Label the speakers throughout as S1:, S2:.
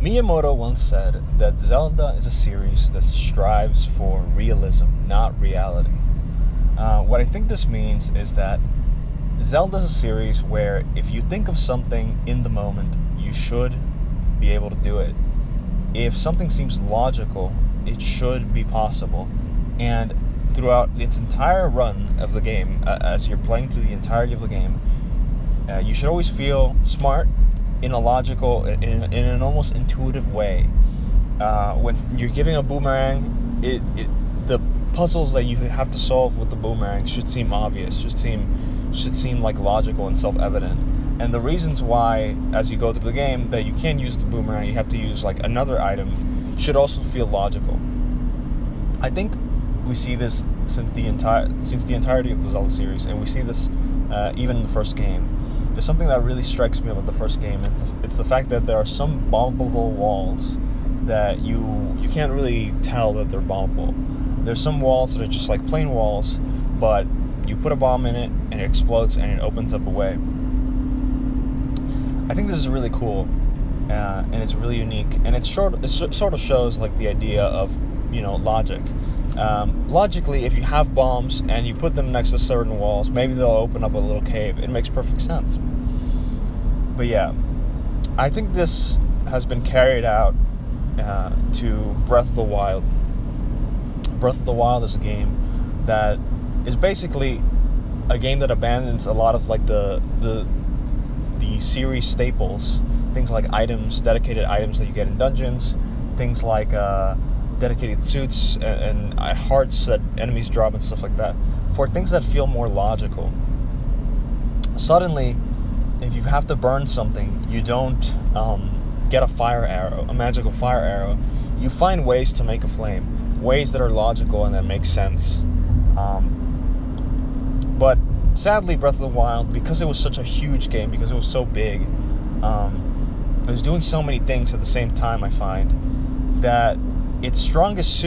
S1: Miyamoto once said that Zelda is a series that strives for realism, not reality. What I think this means is that Zelda is a series where if you think of something in the moment, you should be able to do it. If something seems logical, it should be possible. And throughout its entire run of the game, as you're playing through the entirety of the game, you should always feel smart in a logical, in an almost intuitive way. When you're giving a boomerang, the puzzles that you have to solve with the boomerang should seem obvious, should seem like logical and self-evident. And the reasons why, as you go through the game, that you can't use the boomerang, you have to use like another item, should also feel logical. I think we see this since the entirety of the Zelda series, and we see this even in the first game. There's something that really strikes me about the first game, and it's the fact that there are some bombable walls that you can't really tell that they're bombable. There's some walls that are just like plain walls, but you put a bomb in it, and it explodes, and it opens up a way. I think this is really cool, and it's really unique, and it sort of shows like the idea of, logic. Logically, if you have bombs and you put them next to certain walls, maybe they'll open up a little cave. It makes perfect sense. But yeah, I think this has been carried out to Breath of the Wild. Breath of the Wild is a game that is basically a game that abandons a lot of like the series staples, things like items, dedicated items that you get in dungeons, things like dedicated suits and hearts that enemies drop and stuff like that, for things that feel more logical. Suddenly, if you have to burn something, you don't get a magical fire arrow. You find ways to make a flame, ways that are logical and that make sense. But sadly, Breath of the Wild, because it was such a huge game, because it was so big, it was doing so many things at the same time, I find, that its strongest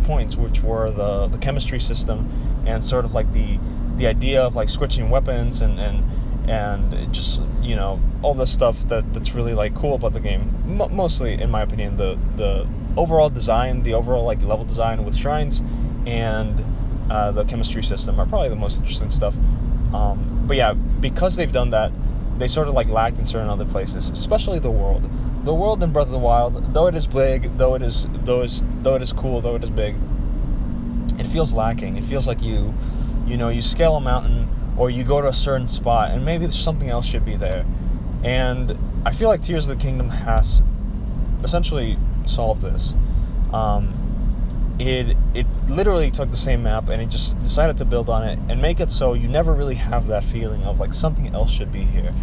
S1: points, which were the chemistry system and sort of like the idea of like switching weapons and just all the stuff that's really like cool about the game. Mostly, in my opinion, the overall design, the overall like level design with shrines and the chemistry system are probably the most interesting stuff. But yeah, because they've done that, they sort of like lacked in certain other places, especially the world. The world in Breath of the Wild, though it is big, though it is cool, though it is big, it feels lacking. It feels like you scale a mountain or you go to a certain spot and maybe something else should be there. And I feel like Tears of the Kingdom has essentially solved this. It literally took the same map and it just decided to build on it and make it so you never really have that feeling of like something else should be here.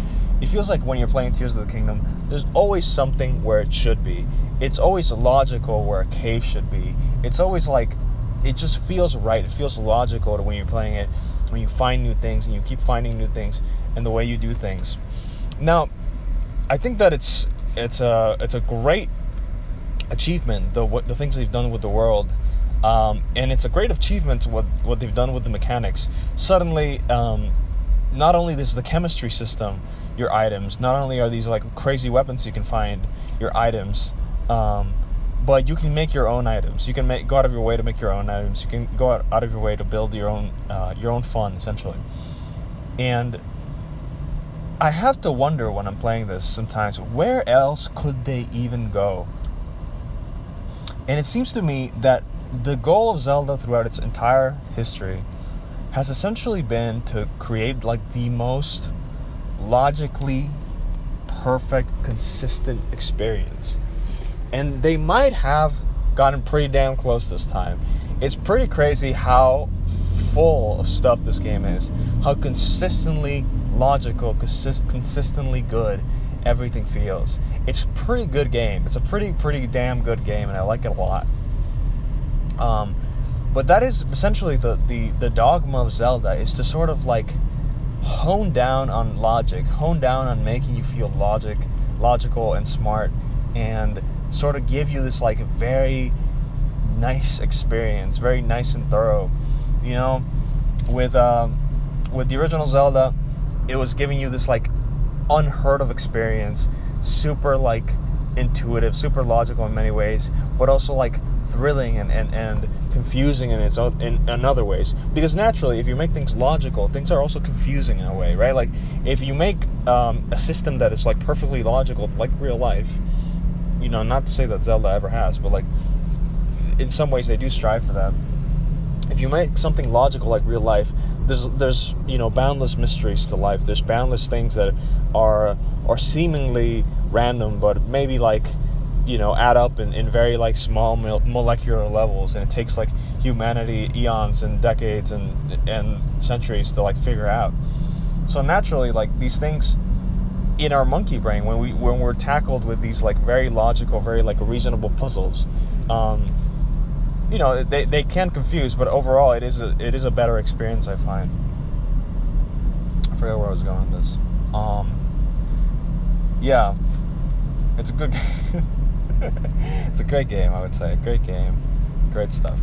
S1: It feels like when you're playing Tears of the Kingdom, there's always something where it should be. It's always logical where a cave should be. It's always like, it just feels right. It feels logical to when you're playing it, when you find new things and you keep finding new things and the way you do things. Now, I think that it's a great achievement, the things they've done with the world. And it's a great achievement what they've done with the mechanics. Suddenly, not only is the chemistry system your items, not only are these like crazy weapons you can find your items, but you can make your own items. You can go out of your way to make your own items. You can go out of your way to build your own fun, essentially. And I have to wonder when I'm playing this sometimes, where else could they even go? And it seems to me that the goal of Zelda throughout its entire history has essentially been to create like the most logically perfect, consistent experience. And they might have gotten pretty damn close this time. It's pretty crazy how full of stuff this game is, how consistently logical, consistently good everything feels. It's a pretty good game. It's a pretty damn good game, and I like it a lot. But that is essentially the dogma of Zelda, is to sort of like hone down on logic, hone down on making you feel logical and smart, and sort of give you this like very nice experience, very nice and thorough. With the original Zelda, it was giving you this like unheard of experience, super like intuitive, super logical in many ways, but also like thrilling and confusing in other ways. Because naturally, if you make things logical, things are also confusing in a way, right? Like if you make a system that is like perfectly logical, like real life, not to say that Zelda ever has, but like in some ways they do strive for that. If you make something logical like real life, there's boundless mysteries to life. There's boundless things that are seemingly random, but maybe like add up in very like small molecular levels, and it takes like humanity eons and decades and centuries to like figure out. So naturally, like these things in our monkey brain, when we're tackled with these like very logical, very like reasonable puzzles, they can confuse, but overall it is a better experience, I find. I forgot where I was going with this. Yeah, it's a good it's a great game, I would say. Great game, great stuff.